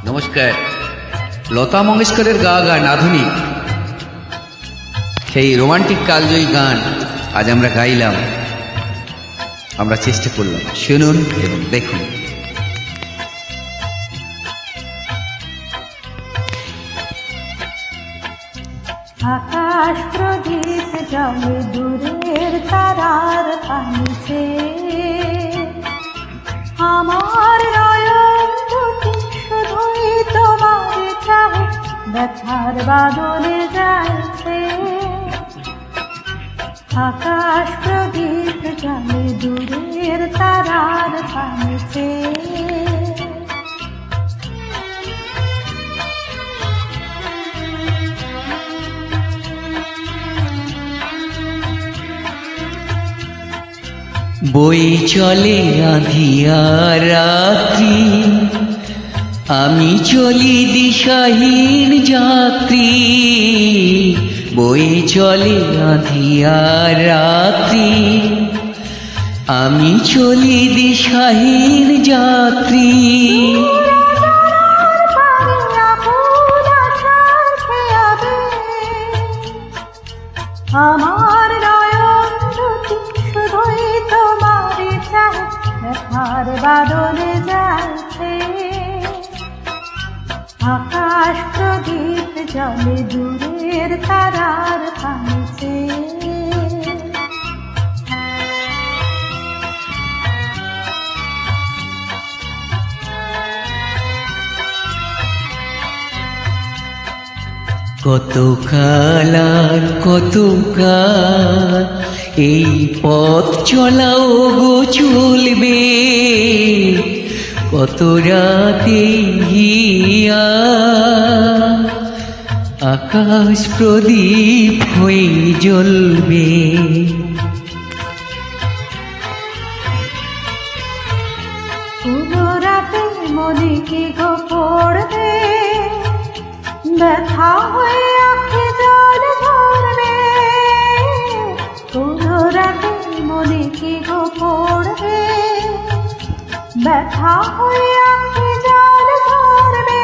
নমস্কার। লতা মঙ্গেশকরের গাওয়া গান আধুনিক, সেই রোমান্টিক কালজয়ী গান আজ আমরা গাইলাম, আমরা চেষ্টা করলাম। শুনুন এবং দেখুন। আকাশ প্রদীপ জলে দূরের তারার পানিতে আমার নয়ন দুটি শুধুই তোমার চাহে, ব্যথার বাদলে যাচ্ছে। আকাশ প্রদীপ জলে দূরের তারার পানিতে বই চলে আঁধিয়ার রাত্রি, আমি চলি দিশাহীন যাত্রী। বই চলে আঁধিয়ার রাত্রি, আমি চলি দিশাহীন যাত্রী। আমার নয়ন দুটি শুধুই তোমার চাহে, ব্যথার বাদলে যাচ্ছে। আকাশ প্রদীপ জলে দূরের তারার পানিতে কত কাল আর কত কাল এই পথ চলাও গো চলবে, কত রাতে হিয়া আকাশ প্রদীপ হয়ে জ্বলবে। কোনো রাতে মনে কি গো পড়বে, ব্যথা হয়ে আঁখে জল ঝরবে। কোনো রাতে মনে কি গো পড়বে, ব্যথা হয়ে আঁখে জল ঝরবে।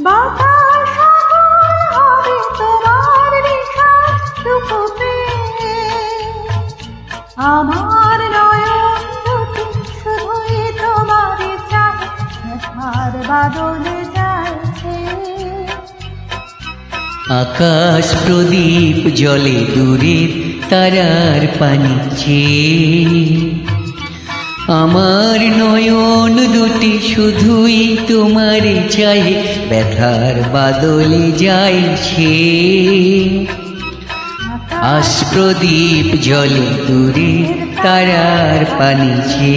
বাতাস আগুন হবে তোমার নিঃশ্বাসটুকুতে, আমার নয়ন দুটি শুধুই তোমার চাহে, ব্যথার বাদলে যাচ্ছে। আকাশ প্রদীপ জলে দূরের তারার পানিছে, আমার নয়ন দুটি শুধুই তোমার চাহে, ব্যথার বাদলে যাইছে। আকাশ প্রদীপ জলে দূরের তারার পানিছে।